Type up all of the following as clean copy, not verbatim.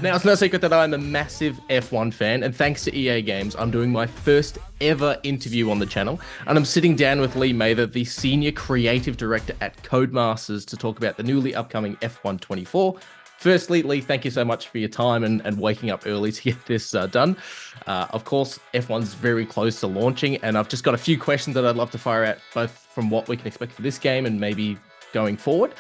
Now, it's no secret that I'm a massive F1 fan, and thanks to EA Games, I'm doing my first ever interview on the channel, and I'm sitting down with Lee Mather, the Senior Creative Director at Codemasters, to talk about the newly upcoming F1 24. Firstly, Lee, thank you so much for your time and waking up early to get this done. Of course, F1's very close to launching, and I've just got a few questions that I'd love to fire out, both from what we can expect for this game and maybe going forward.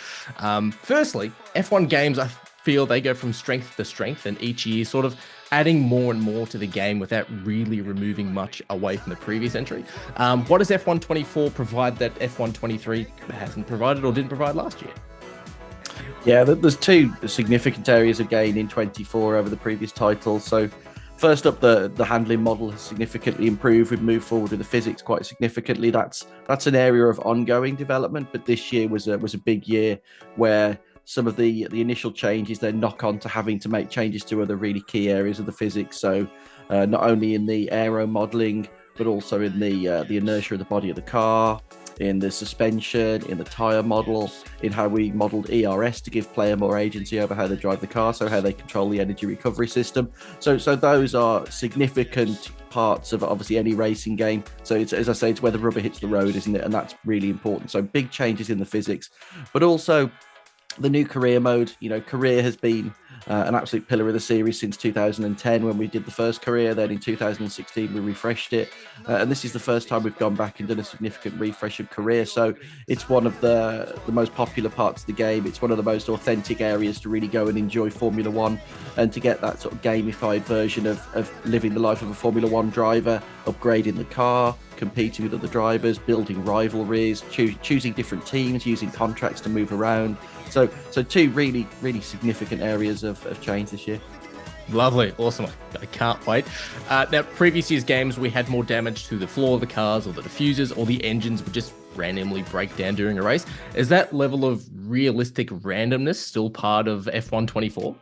Firstly, F1 games, I feel they go from strength to strength, and each year sort of adding more and more to the game without really removing much away from the previous entry. What does F1 24 provide that F1 23 hasn't provided or didn't provide last year? Yeah, there's two significant areas of gain in 24 over the previous title. So first up, the handling model has significantly improved. We've moved forward with the physics quite significantly. That's an area of ongoing development, but this year was a big year where some of the initial changes then knock on to having to make changes to other really key areas of the physics. So not only in the aero modeling, but also in the inertia of the body of the car, in the suspension, in the tyre model, in how we modelled ERS to give player more agency over how they drive the car, so how they control the energy recovery system. So those are significant parts of obviously any racing game. So it's, as I say, it's where the rubber hits the road, isn't it? And that's really important. So big changes in the physics, but also the new career mode. You know, career has been an absolute pillar of the series since 2010 when we did the first career. Then in 2016 we refreshed it, and this is the first time we've gone back and done a significant refresh of career. So it's one of the most popular parts of the game. It's one of the most authentic areas to really go and enjoy Formula One, and to get that sort of gamified version of living the life of a Formula One driver, upgrading the car, competing with other drivers, building rivalries, choosing different teams, using contracts to move around. So two really, really significant areas of change this year. Lovely. Awesome. I can't wait. Now, previous year's games, we had more damage to the floor of the cars, or the diffusers, or the engines would just randomly break down during a race. Is that level of realistic randomness still part of F1 24?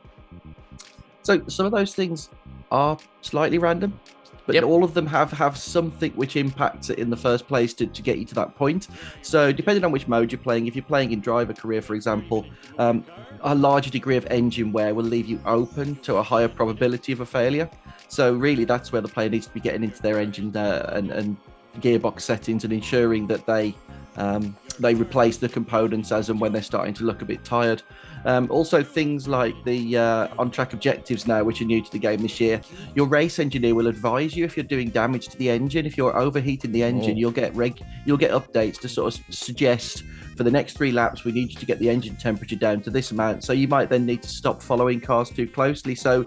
So some of those things are slightly random, but all of them have something which impacts it in the first place to get you to that point. So depending on which mode you're playing, if you're playing in driver career, for example, a larger degree of engine wear will leave you open to a higher probability of a failure. So really that's where the player needs to be getting into their engine and gearbox settings and ensuring that they replace the components as and when they're starting to look a bit tired. Also things like the on-track objectives now, which are new to the game this year. Your race engineer will advise you if you're doing damage to the engine. If you're overheating the engine, you'll get updates to sort of suggest for the next 3 laps, we need you to get the engine temperature down to this amount. So you might then need to stop following cars too closely. So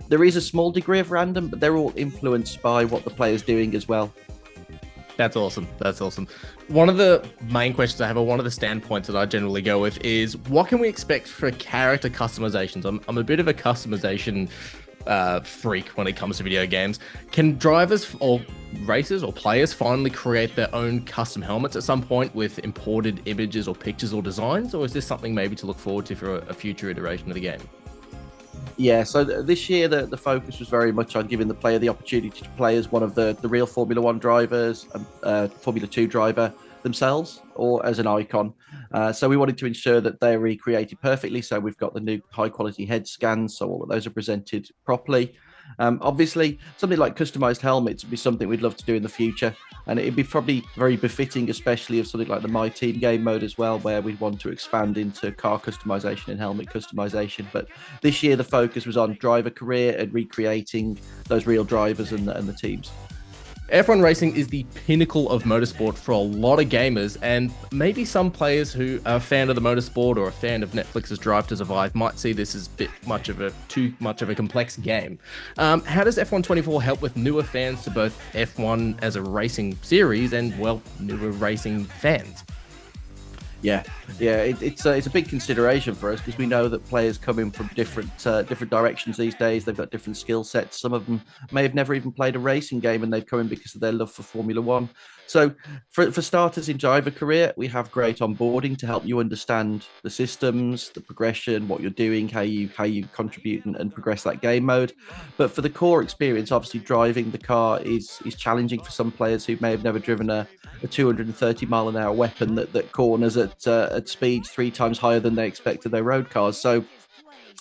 there is a small degree of random, but they're all influenced by what the player's doing as well. That's awesome. That's awesome. One of the main questions I have, or one of the standpoints that I generally go with, is what can we expect for character customizations? I'm a bit of a customization freak when it comes to video games. Can drivers or racers or players finally create their own custom helmets at some point with imported images or pictures or designs? Or is this something maybe to look forward to for a future iteration of the game? Yeah, so this year the focus was very much on giving the player the opportunity to play as one of the real Formula One drivers, Formula 2 driver themselves, or as an icon. So we wanted to ensure that they're recreated perfectly. So we've got the new high quality head scans, so all of those are presented properly. Obviously, something like customized helmets would be something we'd love to do in the future, and it'd be probably very befitting, especially of something like the My Team game mode as well, where we'd want to expand into car customization and helmet customization. But this year, the focus was on driver career and recreating those real drivers and the teams. F1 racing is the pinnacle of motorsport for a lot of gamers, and maybe some players who are a fan of the motorsport or a fan of Netflix's Drive to Survive might see this as too much of a complex game. How does F1 24 help with newer fans to both F1 as a racing series and, well, newer racing fans? Yeah, it's a big consideration for us because we know that players come in from different directions these days. They've got different skill sets. Some of them may have never even played a racing game, and they've come in because of their love for Formula One. So for starters in driver career, we have great onboarding to help you understand the systems, the progression, what you're doing, how you contribute and progress that game mode. But for the core experience, obviously driving the car is challenging for some players who may have never driven a 230 mile an hour weapon that corners at speeds 3 times higher than they expect of their road cars. So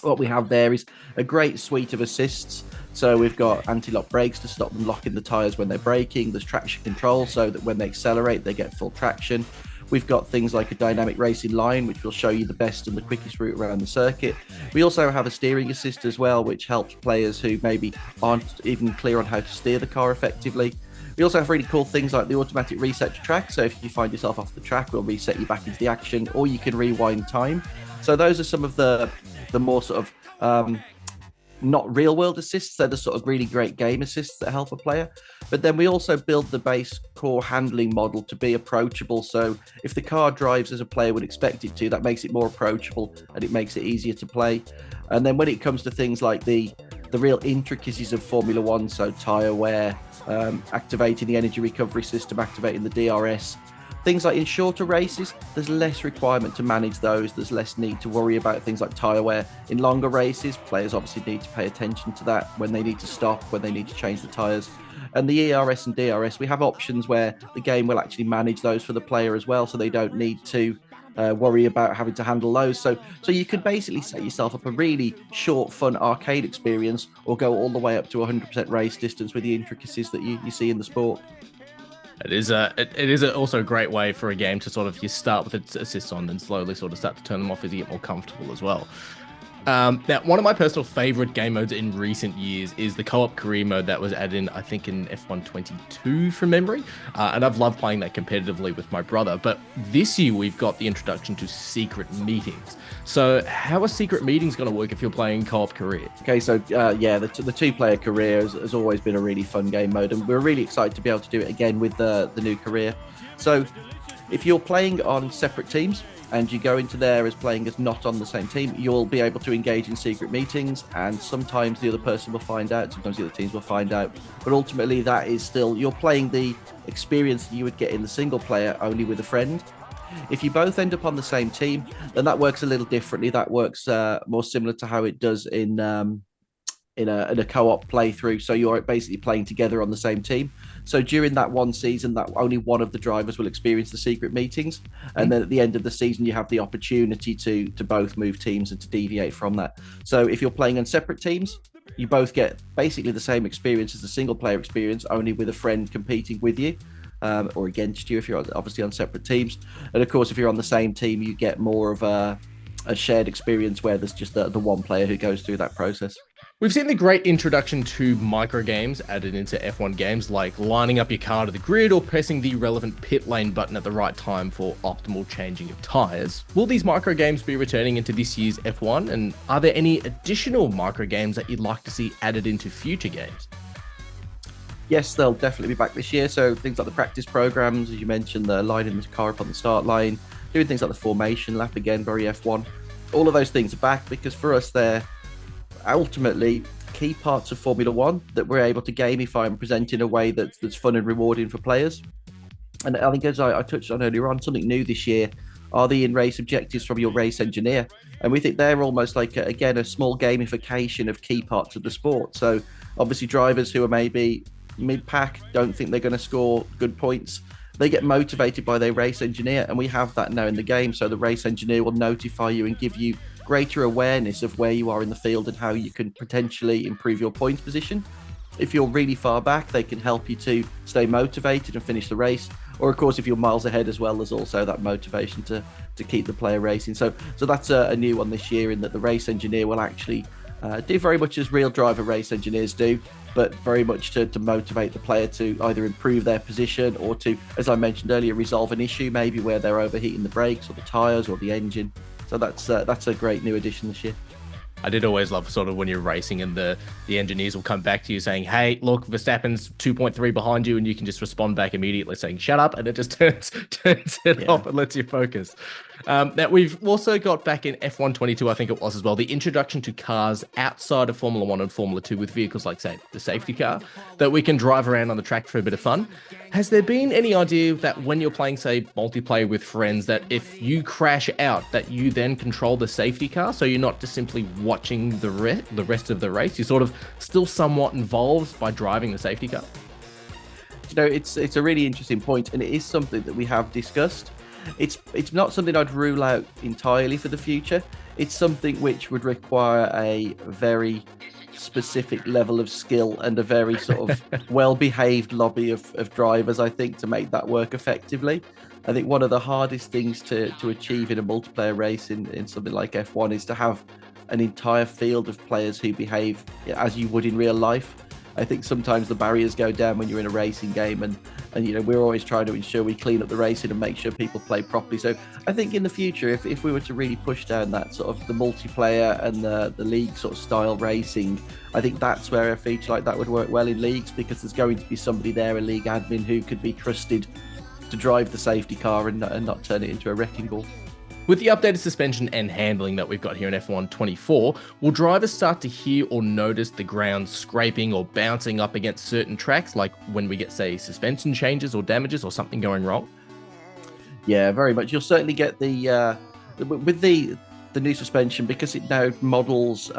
What we have there is a great suite of assists. So we've got anti-lock brakes to stop them locking the tyres when they're braking. There's traction control so that when they accelerate, they get full traction. We've got things like a dynamic racing line, which will show you the best and the quickest route around the circuit. We also have a steering assist as well, which helps players who maybe aren't even clear on how to steer the car effectively. We also have really cool things like the automatic reset to track. So if you find yourself off the track, we'll reset you back into the action, or you can rewind time. So those are some of the more sort of not real world assists. They're the sort of really great game assists that help a player. But then we also build the base core handling model to be approachable. So if the car drives as a player would expect it to, that makes it more approachable and it makes it easier to play. And then when it comes to things like the real intricacies of Formula One, so tyre wear, activating the energy recovery system, activating the DRS, things like in shorter races, there's less requirement to manage those. There's less need to worry about things like tyre wear. In longer races, players obviously need to pay attention to that when they need to stop, when they need to change the tyres. And the ERS and DRS, we have options where the game will actually manage those for the player as well, so they don't need to worry about having to handle those. So you can basically set yourself up a really short, fun arcade experience, or go all the way up to 100% race distance with the intricacies that you see in the sport. It is also a great way for a game to sort of, you start with its assists on, then slowly sort of start to turn them off as you get more comfortable as well. Now, one of my personal favorite game modes in recent years is the co-op career mode that was added in, I think, in F1 22 from memory. And I've loved playing that competitively with my brother. But this year, we've got the introduction to secret meetings. So how are secret meetings going to work if you're playing co-op career? Okay, so yeah, the two-player career has always been a really fun game mode. And we're really excited to be able to do it again with the new career. So if you're playing on separate teams, and you go into there as playing as not on the same team, you'll be able to engage in secret meetings, and sometimes the other person will find out, sometimes the other teams will find out, but ultimately that is still, you're playing the experience that you would get in the single player, only with a friend. If you both end up on the same team, then that works a little differently. That works more similar to how it does in a co-op playthrough. So you're basically playing together on the same team. So during that one season, that only one of the drivers will experience the secret meetings, and then at the end of the season, you have the opportunity to both move teams and to deviate from that. So if you're playing on separate teams, you both get basically the same experience as the single player experience, only with a friend competing with you, or against you if you're obviously on separate teams. And of course, if you're on the same team, you get more of a shared experience where there's just the one player who goes through that process. We've seen the great introduction to micro games added into F1 games, like lining up your car to the grid or pressing the relevant pit lane button at the right time for optimal changing of tyres. Will these micro games be returning into this year's F1? And are there any additional micro games that you'd like to see added into future games? Yes, they'll definitely be back this year. So things like the practice programs, as you mentioned, the lining the car up on the start line, doing things like the formation lap, again, very F1. All of those things are back because for us, they're ultimately key parts of Formula One that we're able to gamify and present in a way that's fun and rewarding for players. And I think, as I touched on earlier on, something new this year are the in-race objectives from your race engineer. And we think they're almost like, again, a small gamification of key parts of the sport. So obviously drivers who are maybe mid-pack, don't think they're going to score good points, they get motivated by their race engineer, and we have that now in the game. So the race engineer will notify you and give you greater awareness of where you are in the field and how you can potentially improve your points position. If you're really far back, they can help you to stay motivated and finish the race. Or of course, if you're miles ahead as well, there's also that motivation to keep the player racing. So that's a new one this year, in that the race engineer will actually do very much as real driver race engineers do, but very much to motivate the player to either improve their position or to, as I mentioned earlier, resolve an issue maybe where they're overheating the brakes or the tyres or the engine. So that's a great new addition this year. I did always love sort of when you're racing and the engineers will come back to you saying, hey, look, Verstappen's 2.3 behind you, and you can just respond back immediately saying, shut up, and it just turns it off and lets you focus. Now, we've also got back in F1 22, I think it was as well, the introduction to cars outside of Formula 1 and Formula 2 with vehicles like, say, the safety car that we can drive around on the track for a bit of fun. Has there been any idea that when you're playing, say, multiplayer with friends, that if you crash out, that you then control the safety car, so you're not just simply watching the rest of the race, you're sort of still somewhat involved by driving the safety car? You know, it's a really interesting point, and it is something that we have discussed. It's not something I'd rule out entirely for the future. It's something which would require a very specific level of skill and a very sort of well-behaved lobby of drivers, I think, to make that work effectively. I think one of the hardest things to achieve in a multiplayer race in something like F1 is to have an entire field of players who behave as you would in real life. I think sometimes the barriers go down when you're in a racing game, and we're always trying to ensure we clean up the racing and make sure people play properly. So I think in the future, if we were to really push down that sort of the multiplayer and the league sort of style racing, I think that's where a feature like that would work well in leagues, because there's going to be somebody there, a league admin, who could be trusted to drive the safety car and not turn it into a wrecking ball. With the updated suspension and handling that we've got here in F1 24, will drivers start to hear or notice the ground scraping or bouncing up against certain tracks, like when we get, say, suspension changes or damages or something going wrong? Yeah, very much. You'll certainly get with the new suspension, because it now models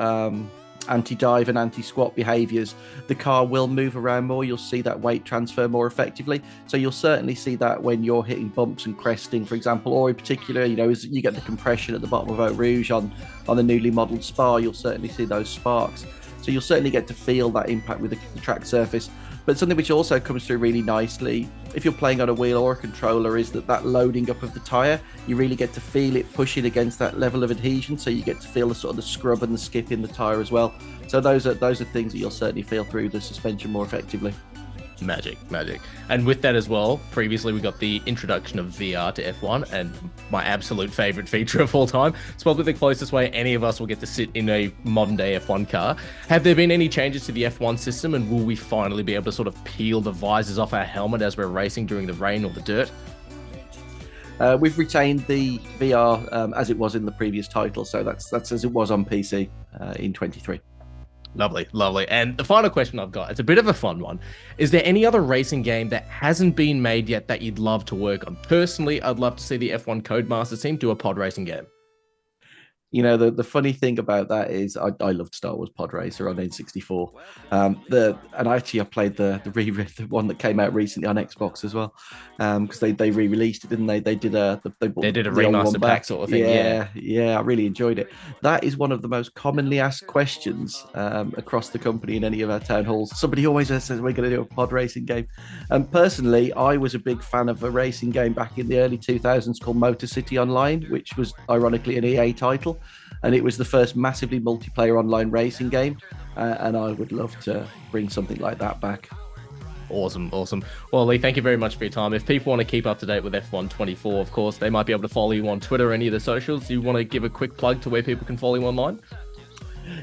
anti-dive and anti-squat behaviors. The car will move around more. You'll see that weight transfer more effectively. So you'll certainly see that when you're hitting bumps and cresting, for example, or in particular, as you get the compression at the bottom of Eau Rouge on the newly modelled Spa, you'll certainly see those sparks. So you'll certainly get to feel that impact with the track surface. But something which also comes through really nicely, if you're playing on a wheel or a controller, is that loading up of the tyre. You really get to feel it pushing against that level of adhesion, so you get to feel the sort of the scrub and the skip in the tyre as well. So those are things that you'll certainly feel through the suspension more effectively. Magic. And with that as well, previously we got the introduction of VR to F1, and my absolute favorite feature of all time. It's probably the closest way any of us will get to sit in a modern day F1 car. Have there been any changes to the F1 system, and will we finally be able to sort of peel the visors off our helmet as we're racing during the rain or the dirt? We've retained the VR as it was in the previous title, so that's as it was on PC in 23. Lovely. And the final question I've got, it's a bit of a fun one. Is there any other racing game that hasn't been made yet that you'd love to work on? Personally, I'd love to see the F1 Codemasters team do a pod racing game. The funny thing about that is I loved Star Wars Pod Racer on N64. I played the one that came out recently on Xbox as well, because they re-released it, didn't they? They did a remaster pack sort of thing. Yeah, I really enjoyed it. That is one of the most commonly asked questions across the company in any of our town halls. Somebody always says we're going to do a pod racing game. And personally, I was a big fan of a racing game back in the early 2000s called Motor City Online, which was ironically an EA title. And it was the first massively multiplayer online racing game. And I would love to bring something like that back. Awesome. Well, Lee, thank you very much for your time. If people want to keep up to date with F1 24, of course, they might be able to follow you on Twitter or any of the socials. Do you want to give a quick plug to where people can follow you online?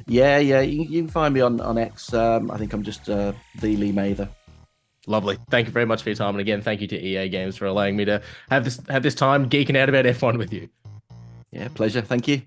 Yeah. You can find me on X. I think I'm just the Lee Mather. Lovely. Thank you very much for your time. And again, thank you to EA Games for allowing me to have this time geeking out about F1 with you. Yeah, pleasure. Thank you.